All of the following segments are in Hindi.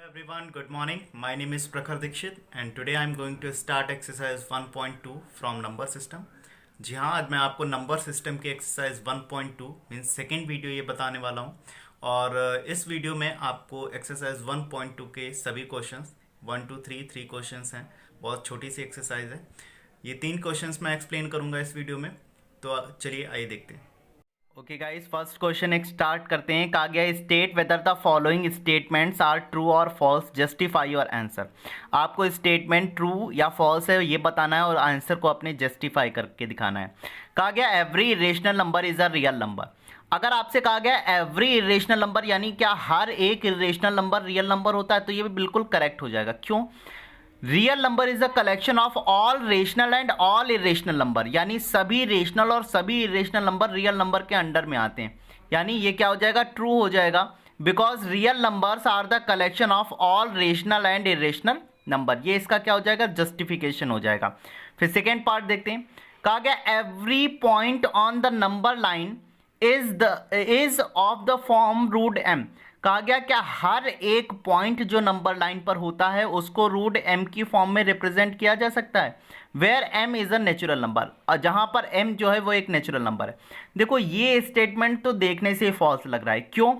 Everyone, good morning. My name is Prakhar Dikshit and today I am going to start exercise 1.2 from number system. जी हाँ, आज मैं आपको नंबर सिस्टम के एक्सरसाइज 1.2 मीन्स सेकेंड वीडियो ये बताने वाला हूँ और इस वीडियो में आपको एक्सरसाइज 1.2 के सभी क्वेश्चंस 1 2 3 3 क्वेश्चंस हैं। बहुत छोटी सी एक्सरसाइज है। ये 3 क्वेश्चंस मैं एक्सप्लेन करूँगा इस वीडियो में, तो चलिए आइए देखते हैं। ओके गाइस, फर्स्ट क्वेश्चन एक स्टार्ट करते हैं। कहा गया state whether the following statements are true और फॉल्स, जस्टिफाई योर आंसर। आपको स्टेटमेंट ट्रू या फॉल्स है ये बताना है और आंसर को अपने जस्टिफाई करके दिखाना है। कहा गया every irrational number is a real number. अगर आपसे कहा गया एवरी इरेशनल नंबर यानी क्या हर एक इरेशनल नंबर रियल नंबर होता है, तो ये भी बिल्कुल करेक्ट हो जाएगा। क्यों? Real number is a collection of all rational and all irrational number, यानी सभी रेशनल और सभी इरेशनल नंबर रियल नंबर के अंडर में आते हैं। यानी ये क्या हो जाएगा? ट्रू हो जाएगा, because real numbers are the collection of all rational and irrational number. ये इसका क्या हो जाएगा? जस्टिफिकेशन हो जाएगा। फिर सेकेंड पार्ट देखते हैं। कहा गया every point on the number line is of the form root m. कहा गया क्या हर एक पॉइंट जो नंबर लाइन पर होता है उसको रूट एम की फॉर्म में रिप्रेजेंट किया जा सकता है, where m is a natural number, और जहां पर एम जो है वो एक नेचुरल नंबर है। देखो ये स्टेटमेंट तो देखने से फॉल्स लग रहा है। क्यों?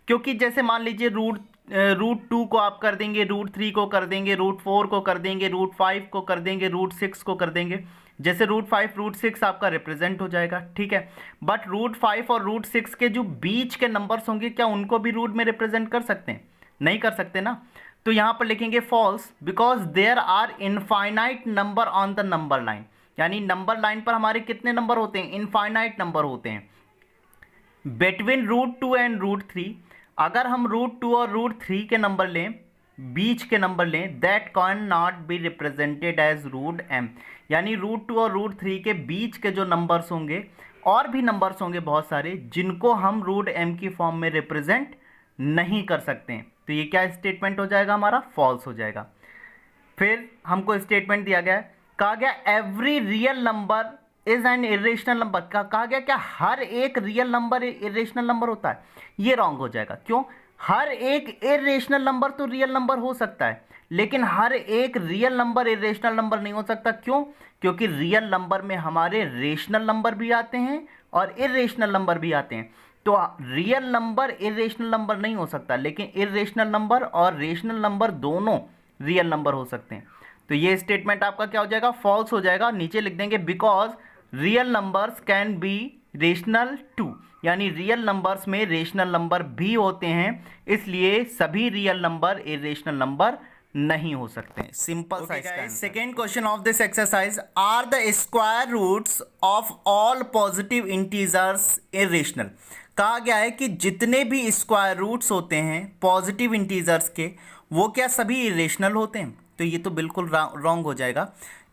क्योंकि जैसे मान लीजिए रूट 2 को आप कर देंगे, रूट 3 को कर देंगे, रूट 4 को कर देंगे, रूट 5 को कर देंगे, रूट 6 को कर देंगे। जैसे रूट 5 रूट 6 आपका रिप्रेजेंट हो जाएगा, ठीक है। बट रूट 5 और रूट 6 के जो बीच के नंबर्स होंगे क्या उनको भी रूट में रिप्रेजेंट कर सकते हैं? नहीं कर सकते ना। तो यहां पर लिखेंगे false, because there are infinite number on the number line. यानी नंबर लाइन पर हमारे कितने नंबर होते हैं? इनफाइनाइट नंबर होते हैं। बिटवीन रूट 2 एंड रूट 3, अगर हम रूट 2 और रूट 3 के नंबर लें, बीच के नंबर लें, that can not be represented as root m. यानी रूट 2 और रूट 3 के बीच के जो नंबर्स होंगे, और भी नंबर्स होंगे बहुत सारे, जिनको हम रूट एम की फॉर्म में रिप्रेजेंट नहीं कर सकते हैं। तो ये क्या स्टेटमेंट हो जाएगा? हमारा फॉल्स हो जाएगा। फिर हमको स्टेटमेंट दिया गया है, कहा गया every real number is an irrational number. कहा गया क्या हर एक रियल नंबर इरेशनल नंबर होता है? ये रॉन्ग हो जाएगा। क्यों? हर एक इरेशनल नंबर तो रियल नंबर हो सकता है, लेकिन हर एक रियल नंबर इरेशनल नंबर नहीं हो सकता। क्यों? क्योंकि रियल नंबर में हमारे रेशनल नंबर भी आते हैं और इरेशनल नंबर भी आते हैं। तो रियल नंबर इरेशनल नंबर नहीं हो सकता, लेकिन इरेशनल नंबर और रेशनल नंबर दोनों रियल नंबर हो सकते हैं। तो ये स्टेटमेंट आपका क्या हो जाएगा? फॉल्स हो जाएगा। नीचे लिख देंगे because real numbers can be rational too, यानी रियल नंबर्स में रेशनल नंबर भी होते हैं, इसलिए सभी रियल नंबर इरेशनल नंबर नहीं हो सकते। सिंपल सा इसका। Second question of this exercise, are the square roots of all positive integers irrational. कहा गया है कि जितने भी स्क्वायर रूट्स होते हैं पॉजिटिव इंटीजर्स के, वो क्या सभी इरेशनल होते हैं? तो ये तो बिल्कुल रॉन्ग हो जाएगा।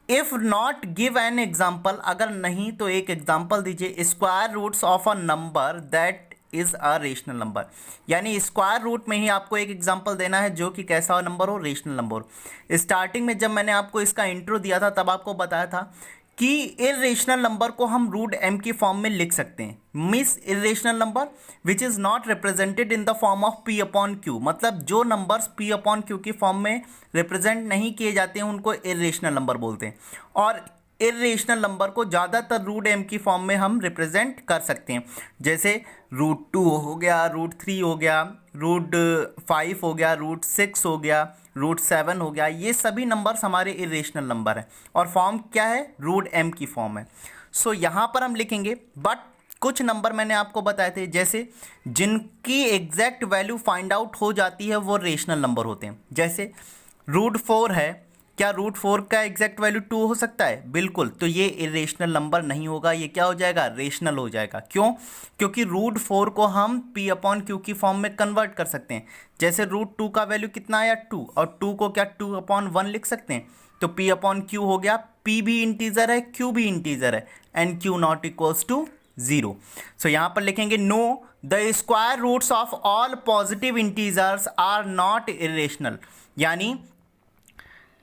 If not give an example, अगर नहीं तो एक एग्जाम्पल दीजिए। Square roots of a number that is a rational number, यानी स्क्वायर रूट में ही आपको एक एग्जाम्पल देना है जो कि कैसा नंबर हो? रेशनल नंबर हो। स्टार्टिंग में जब मैंने आपको इसका इंट्रो दिया था तब आपको बताया था कि इरेशनल नंबर को हम रूट एम की फॉर्म में लिख सकते हैं। Miss irrational number which is not represented in the form of P upon Q, मतलब जो नंबर्स पी अपॉन क्यू की फॉर्म में रिप्रेजेंट नहीं किए जाते हैं उनको इरेशनल नंबर बोलते हैं। और इरेशनल नंबर को ज़्यादातर रूट एम की फॉर्म में हम रिप्रेजेंट कर सकते हैं। जैसे रूट 2 हो गया, रूट 3 हो गया, रूट 5 हो गया, रूट 6 हो गया, रूट 7 हो गया। ये सभी नंबर्स हमारे इरेशनल नंबर हैं और फॉर्म क्या है? रूट एम की फॉर्म है। सो यहाँ पर हम लिखेंगे, बट कुछ नंबर मैंने आपको बताए थे जैसे जिनकी एग्जैक्ट वैल्यू फाइंड आउट हो जाती है वो रेशनल नंबर होते हैं। जैसे रूट 4 है, क्या रूट 4 का एग्जैक्ट वैल्यू 2 हो सकता है? बिल्कुल। तो ये इरेशनल नंबर नहीं होगा, ये क्या हो जाएगा? रेशनल हो जाएगा। क्यों? क्योंकि रूट 4 को हम पी अपॉन क्यू की फॉर्म में कन्वर्ट कर सकते हैं। जैसे रूट 2 का वैल्यू कितना आया? 2, और 2 को क्या 2 अपॉन 1 लिख सकते हैं? तो पी अपॉन क्यू हो गया। पी भी इंटीजर है, क्यू भी इंटीजर है, and q not equals to 0। So यहां पर लिखेंगे no the square roots of all positive integers are not irrational, यानी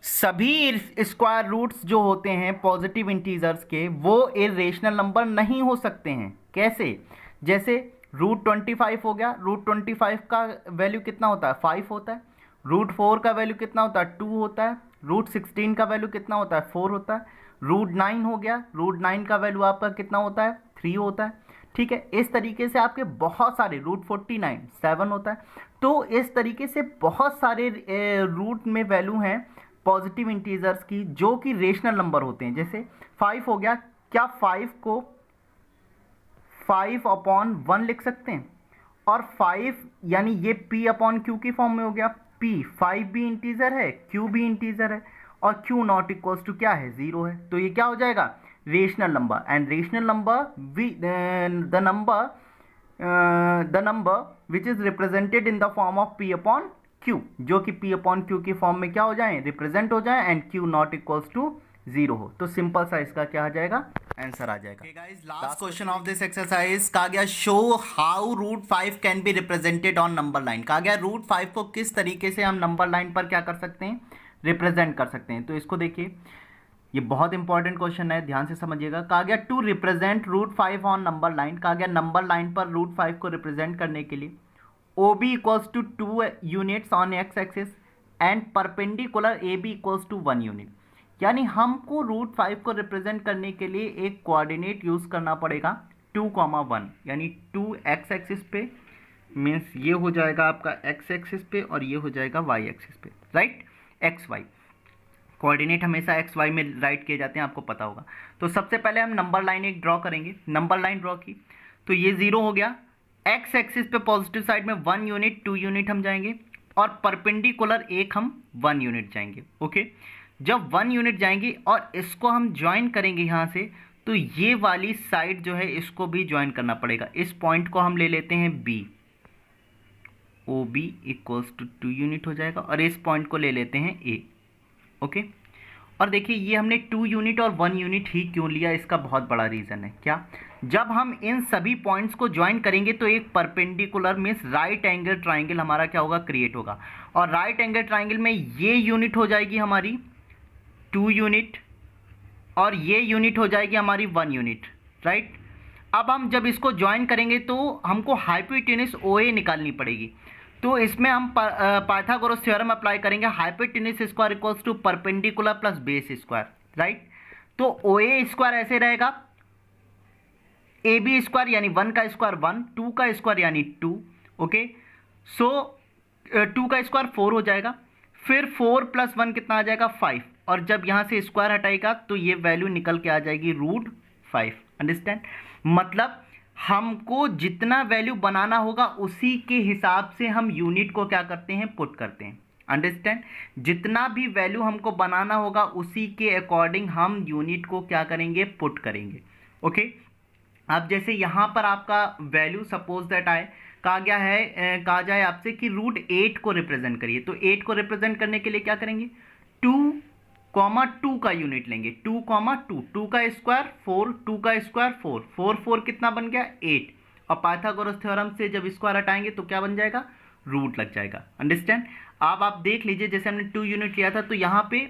सभी स्क्वायर रूट्स जो होते हैं पॉजिटिव इंटीजर्स के वो इरेशनल नंबर नहीं हो सकते हैं। कैसे? जैसे रूट 25 हो गया, रूट 25 का वैल्यू कितना होता है? 5 होता है। रूट 4 का वैल्यू कितना होता है 2 होता है, रूट 16 का वैल्यू कितना होता है 4 होता है, रूट 9 हो गया, रूट 9 का वैल्यू आपका कितना होता है 3 होता है। ठीक है, इस तरीके से आपके बहुत सारे रूट 49 7 होता है। तो इस तरीके से बहुत सारे रूट में वैल्यू हैं पॉजिटिव इंटीजर्स की जो कि रेशनल नंबर होते हैं। जैसे 5 हो गया, क्या 5 को 5/1 लिख सकते हैं? और 5 यानी ये p अपॉन क्यू की फॉर्म में हो गया। p 5 भी इंटीजर है, q भी इंटीजर है, और q नॉट इक्वल्स टू क्या है 0 है। तो ये क्या हो जाएगा rational number. And rational number the number which is represented in the form of p upon q, जो कि p अपॉन q की फॉर्म में क्या हो जाए रिप्रेजेंट हो जाए and q not equals to 0 हो। तो सिंपल सा इसका क्या आ जाएगा आंसर आ जाएगा। Okay guys, last question of this exercise कहा गया show how root 5 can be represented on number line। कहा गया रूट 5 को किस तरीके से हम नंबर लाइन पर क्या कर सकते हैं रिप्रेजेंट कर सकते हैं। तो इसको देखिए, ये बहुत इंपॉर्टेंट क्वेश्चन है, ध्यान से समझिएगा। कहा गया to represent root 5 on number line. कहा गया नंबर लाइन पर रूट 5 को रिप्रेजेंट करने के लिए OB equals to 2 units on x axis and perpendicular AB equals to 1 unit. यानी हमको रूट 5 को रिप्रेजेंट करने के लिए एक कोऑर्डिनेट यूज करना पड़ेगा 2,1, यानी 2 एक्स एक्सिस पे, मीन्स ये हो जाएगा आपका एक्स एक्सिस पे और ये हो जाएगा वाई एक्सिस पे, राइट। एक्स वाई कोऑर्डिनेट हमेशा एक्स वाई में राइट किए जाते हैं, आपको पता होगा। तो सबसे पहले हम नंबर लाइन एक ड्रॉ करेंगे। नंबर लाइन ड्रॉ की तो ये 0 हो गया, एक्स एक्सिस पे पॉजिटिव साइड में 1 यूनिट 2 यूनिट हम जाएंगे और परपेंडिकुलर एक हम 1 यूनिट जाएंगे। ओके, जब 1 यूनिट जाएंगे और इसको हम ज्वाइन करेंगे यहाँ से, तो ये वाली साइड जो है इसको भी ज्वाइन करना पड़ेगा। इस पॉइंट को हम ले लेते हैं B, OB equals to 2 unit हो जाएगा, और इस पॉइंट को ले लेते हैं A। ओके, और देखिए ये हमने 2 यूनिट और 1 यूनिट ही क्यों लिया, इसका बहुत बड़ा रीज़न है। क्या, जब हम इन सभी पॉइंट्स को ज्वाइन करेंगे तो एक perpendicular means right angle triangle हमारा क्या होगा क्रिएट होगा, और राइट एंगल ट्राइंगल में ये यूनिट हो जाएगी हमारी 2 यूनिट और ये यूनिट हो जाएगी हमारी 1 यूनिट, राइट। अब हम जब इसको ज्वाइन करेंगे तो हमको हाइपोटेन्यूस OA निकालनी पड़ेगी। तो इसमें हम पाइथागोरस थ्योरम अप्लाई करेंगे, hypotenuse square equals to perpendicular plus base square, right. तो OA स्क्वायर ऐसे रहेगा, AB स्क्वायर यानी 1 का स्क्वायर 1, 2 का स्क्वायर यानी 2। ओके, सो 2 का स्क्वायर 4 हो जाएगा, फिर 4 + 1 कितना आ जाएगा 5, और जब यहाँ से स्क्वायर हटाएगा तो ये वैल्यू निकल के आ जाएगी √5। अंडरस्टैंड, मतलब हमको जितना वैल्यू बनाना होगा उसी के हिसाब से हम यूनिट को क्या करते हैं पुट करते हैं। अंडरस्टैंड, जितना भी वैल्यू हमको बनाना होगा उसी के अकॉर्डिंग हम यूनिट को क्या करेंगे पुट करेंगे। ओके, अब जैसे यहाँ पर आपका वैल्यू सपोज दैट आए, कहा गया है कहा जाए आपसे कि √8 को रिप्रेजेंट करिए। तो 8 को रिप्रेजेंट करने के लिए क्या करेंगे 2,2 का यूनिट लेंगे, 2,2, 2 का स्क्वायर 4, 2 का स्क्वायर 4, 4 4 कितना बन गया 8, और पाइथागोरस थ्योरम से जब स्क्वायर हटाएंगे तो क्या बन जाएगा रूट लग जाएगा। अंडरस्टैंड, अब आप देख लीजिए जैसे हमने 2 यूनिट लिया था तो यहाँ पे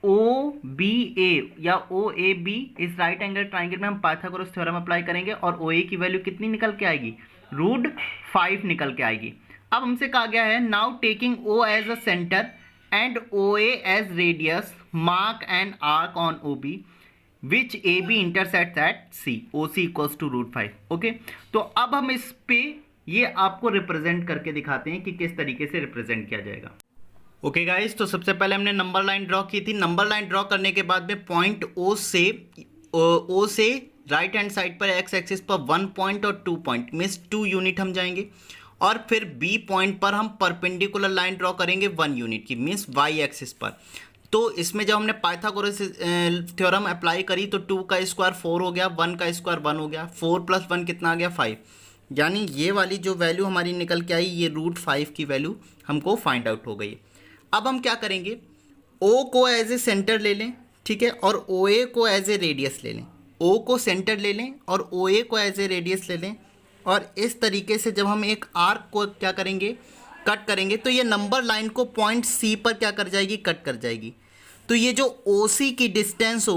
OBA या OAB इस राइट एंगल ट्राइंगल में हम पाइथागोरस थ्योरम अप्लाई करेंगे और OA की वैल्यू कितनी निकल के आएगी √5 निकल के आएगी। अब हमसे कहा गया है now taking O as a centre and OA as radius mark an arc on OB which AB intersects at C, OC equals to √5। Okay, तो अब हम इस पे ये आपको रिप्रेजेंट करके दिखाते हैं कि किस तरीके से रिप्रेजेंट किया जाएगा। ओके गाइस, तो सबसे पहले हमने नंबर लाइन ड्रॉ की थी। नंबर लाइन ड्रॉ करने के बाद में पॉइंट O से राइट हैंड साइड पर एक्स एक्सिस पर 1 पॉइंट और 2 पॉइंट मीन्स 2 यूनिट हम जाएंगे, और फिर B पॉइंट पर हम परपेंडिकुलर लाइन ड्रॉ करेंगे 1 यूनिट की मीन्स वाई एक्सिस पर। तो इसमें जब हमने पाइथागोरस थ्योरम अप्लाई करी तो 2 का स्क्वायर 4 हो गया, 1 का स्क्वायर 1 हो गया, 4 + 1 कितना आ गया 5, यानी ये वाली जो वैल्यू हमारी निकल के आई ये √5 की वैल्यू हमको फाइंड आउट हो गई। अब हम क्या करेंगे O को एज ए सेंटर ले लें, ठीक है, और OA को एज ए रेडियस ले लें। O को सेंटर ले लें और OA को एज ए रेडियस ले लें, और इस तरीके से जब हम एक आर्क को क्या करेंगे कट करेंगे तो ये नंबर लाइन को पॉइंट C पर क्या कर जाएगी कट कर जाएगी। तो ये जो OC की डिस्टेंस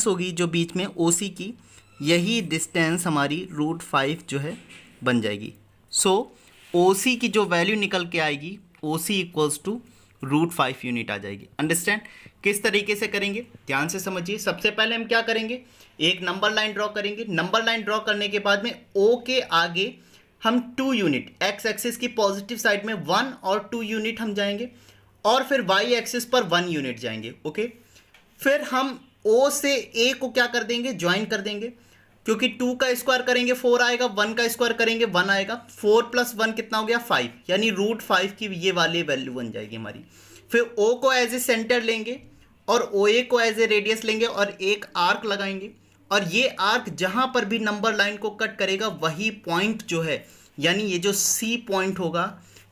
होगी जो बीच में OC की, यही डिस्टेंस हमारी √5 जो है बन जाएगी। सो OC की जो वैल्यू निकल के आएगी OC इक्वल्स टू √5 यूनिट आ जाएगी। अंडरस्टैंड? किस तरीके से करेंगे ध्यान से समझिए। सबसे पहले हम क्या करेंगे, एक नंबर लाइन ड्रॉ करेंगे। नंबर लाइन ड्रॉ करने के बाद में O के आगे हम 2 यूनिट, एक्स एक्सिस की पॉजिटिव साइड में 1 और 2 यूनिट हम जाएंगे, और फिर वाई एक्सिस पर 1 यूनिट जाएंगे। ओके, फिर हम O से A को क्या कर देंगे, ज्वाइन कर देंगे, क्योंकि 2 का स्क्वायर करेंगे 4 आएगा, 1 का स्क्वायर करेंगे 1 आएगा, 4 + 1 कितना हो गया 5, यानी √5 की ये वाली वैल्यू बन जाएगी हमारी। फिर O को एज ए सेंटर लेंगे और OA को एज ए रेडियस लेंगे और एक आर्क लगाएंगे, और ये आर्क जहां पर भी नंबर लाइन को कट करेगा वही पॉइंट जो है, यानी ये जो C पॉइंट होगा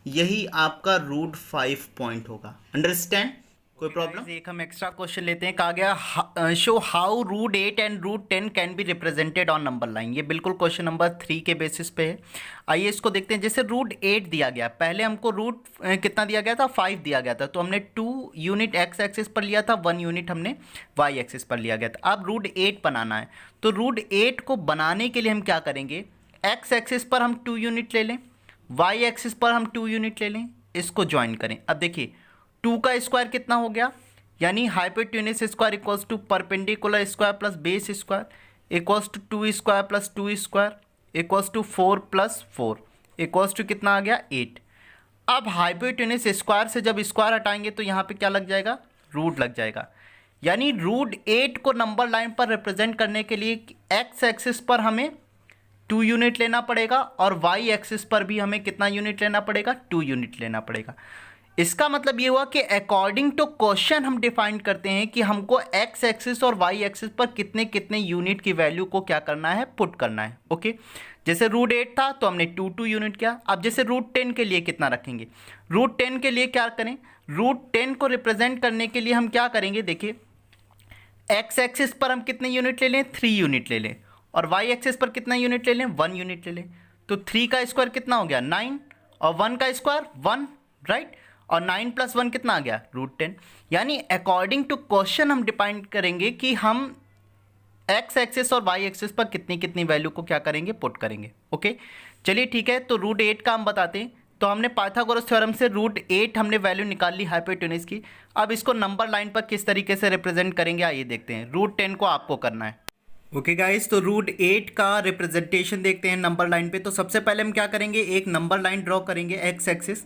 यही आपका √5 पॉइंट होगा। अंडरस्टैंड? कोई प्रॉब्लम? एक हम एक्स्ट्रा क्वेश्चन लेते हैं। कहा गया show how √8 and √10 can be represented on number line. ये बिल्कुल क्वेश्चन नंबर 3 के बेसिस पे है। आइए इसको देखते हैं। जैसे √8 दिया गया, पहले हमको कितना दिया गया था, 5 दिया गया था, तो हमने 2 यूनिट एक्स एक्सिस पर लिया था, 1 यूनिट हमने वाई एक्सिस पर लिया गया था। अब √8 बनाना है, तो √8 को बनाने के लिए हम क्या करेंगे, एक्स एक्सिस पर हम 2 यूनिट ले लें, वाई एक्सिस पर हम 2 यूनिट ले लें, इसको ज्वाइन करें। अब देखिए 2 का स्क्वायर कितना हो गया, यानी hypotenuse square equals to perpendicular square plus base square equals to 2 square plus 2 square equals to 4 + 4 equals to कितना आ गया 8। अब हाइपोटेन्यूस स्क्वायर से जब स्क्वायर हटाएंगे तो यहाँ पे क्या लग जाएगा, रूट लग जाएगा। यानी √8 को नंबर लाइन पर रिप्रेजेंट करने के लिए एक्स एक्सिस पर हमें 2 यूनिट लेना पड़ेगा और वाई एक्सिस पर भी हमें कितना यूनिट लेना पड़ेगा, 2 यूनिट लेना पड़ेगा। इसका मतलब ये हुआ कि अकॉर्डिंग टू क्वेश्चन हम डिफाइन करते हैं कि हमको एक्स एक्सिस और वाई एक्सिस पर कितने कितने यूनिट की वैल्यू को क्या करना है, पुट करना है। ओके, जैसे √8 था तो हमने 2 यूनिट किया। अब जैसे √10 के लिए कितना रखेंगे, √10 के लिए क्या करें, √10 को रिप्रेजेंट करने के लिए हम क्या करेंगे, देखिए एक्स एक्सिस पर हम कितने यूनिट ले लें, 3 यूनिट ले लें, और वाई एक्सिस पर कितना यूनिट ले लें, 1 यूनिट ले लें। तो 3 का स्क्वायर कितना हो गया 9, और 1 का स्क्वायर 1, राइट, और 9 + 1 कितना आ गया √10। यानी अकॉर्डिंग टू क्वेश्चन हम डिफाइन करेंगे कि हम एक्स एक्सिस और वाई एक्सिस पर कितनी कितनी वैल्यू को क्या करेंगे, पुट करेंगे। ओके, चलिए ठीक है। तो √8 का हम बताते हैं। तो हमने पाइथागोरस थ्योरम से √8 हमने वैल्यू निकाल ली हाइपोटेन्यूस की। अब इसको नंबर लाइन पर किस तरीके से रिप्रेजेंट करेंगे आइए देखते हैं। √10 को आपको करना है। ओके गाइस, तो √8 का रिप्रेजेंटेशन देखते हैं नंबर लाइन पे। तो सबसे पहले हम क्या करेंगे, एक नंबर लाइन ड्रॉ करेंगे एक्स एक्सिस,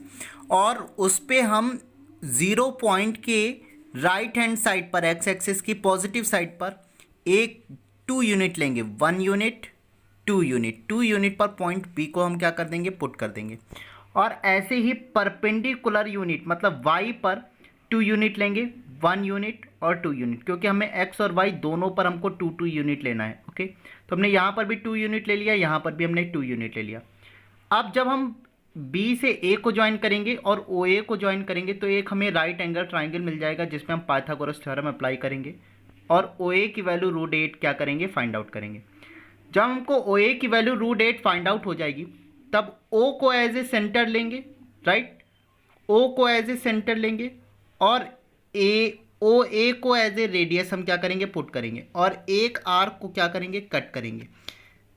और उस पे हम 0 पॉइंट के राइट हैंड साइड पर, एक्स एक्सिस की पॉजिटिव साइड पर एक 2 यूनिट लेंगे, 1 यूनिट 2 यूनिट, 2 यूनिट पर पॉइंट बी को हम क्या कर देंगे, पुट कर देंगे। और ऐसे ही परपेंडिकुलर यूनिट मतलब वाई पर 2 यूनिट लेंगे, 1 यूनिट और 2 यूनिट, क्योंकि हमें एक्स और वाई दोनों पर हमको 2 यूनिट लेना है। ओके, तो हमने यहाँ पर भी 2 यूनिट ले लिया, यहाँ पर भी हमने 2 यूनिट ले लिया। अब जब हम B से A को ज्वाइन करेंगे और OA को ज्वाइन करेंगे तो एक हमें राइट एंगल ट्राइंगल मिल जाएगा, जिसमें हम पाइथागोरस थ्योरम अप्लाई करेंगे और OA की वैल्यू √8 क्या करेंगे, फाइंड आउट करेंगे। जब हमको OA की वैल्यू √8 फाइंड आउट हो जाएगी तब O को एज ए सेंटर लेंगे, राइट, O को एज ए सेंटर लेंगे और OA को एज ए रेडियस हम क्या करेंगे, पुट करेंगे, और एक आर्क को क्या करेंगे, कट करेंगे।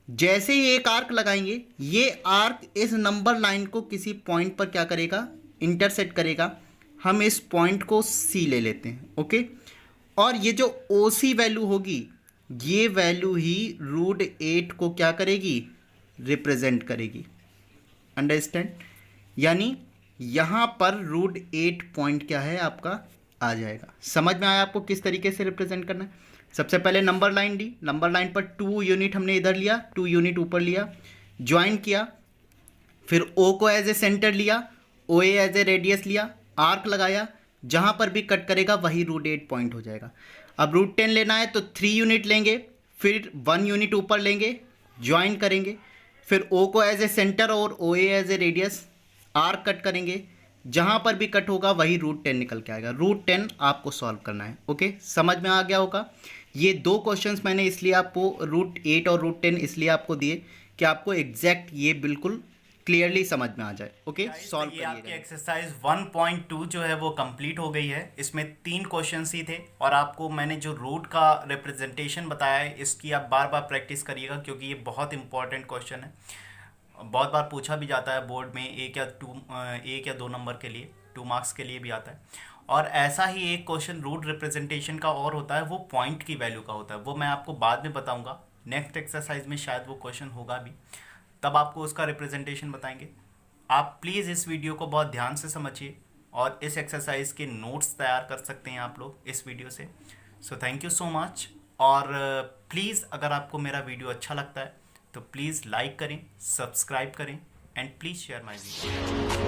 जैसे ही एक आर्क लगाएंगे ये आर्क इस नंबर लाइन को किसी पॉइंट पर क्या करेगा, इंटरसेक्ट करेगा। हम इस पॉइंट को C ले लेते हैं। ओके, और ये जो OC वैल्यू होगी ये वैल्यू ही √8 को क्या करेगी, रिप्रेजेंट करेगी। अंडरस्टैंड? यानी यहाँ पर √8 पॉइंट क्या है आपका आ जाएगा। समझ में आया आपको किस तरीके से रिप्रेजेंट करना है। सबसे पहले नंबर लाइन ली, नंबर लाइन पर 2 यूनिट हमने इधर लिया, 2 यूनिट ऊपर लिया, ज्वाइन किया, फिर O को एज ए सेंटर लिया, OA एज ए रेडियस लिया, आर्क लगाया, जहां पर भी कट करेगा वही √8 पॉइंट हो जाएगा। अब √10 लेना है तो 3 यूनिट लेंगे, फिर 1 यूनिट ऊपर लेंगे, ज्वाइन करेंगे, फिर O को एज ए सेंटर और OA as a radius, arc cut करेंगे, जहां पर भी कट होगा वही √10 निकल के आएगा। √10 आपको सॉल्व करना है। ओके, समझ में आ गया होगा। ये 2 क्वेश्चंस मैंने इसलिए आपको √8 और √10 इसलिए आपको दिए कि आपको एग्जैक्ट ये बिल्कुल क्लियरली समझ में आ जाए। ओके, सॉल्व करिए। आपकी एक्सरसाइज 1.2 जो है वो कंप्लीट हो गई है। इसमें 3 क्वेश्चंस ही थे और आपको मैंने जो रूट का रिप्रेजेंटेशन बताया है इसकी आप बार बार प्रैक्टिस करिएगा, क्योंकि ये बहुत इंपॉर्टेंट क्वेश्चन है। बहुत बार पूछा भी जाता है बोर्ड में, एक या दो नंबर के लिए, 2 मार्क्स के लिए भी आता है। और ऐसा ही एक क्वेश्चन रूट रिप्रेजेंटेशन का और होता है, वो पॉइंट की वैल्यू का होता है, वो मैं आपको बाद में बताऊंगा। नेक्स्ट एक्सरसाइज में शायद वो क्वेश्चन होगा भी, तब आपको उसका रिप्रेजेंटेशन बताएंगे। आप प्लीज़ इस वीडियो को बहुत ध्यान से समझिए और इस एक्सरसाइज के नोट्स तैयार कर सकते हैं आप लोग इस वीडियो से। So thank you so much. और प्लीज़ अगर आपको मेरा वीडियो अच्छा लगता है तो प्लीज़ लाइक करें, सब्सक्राइब करें and please share my video.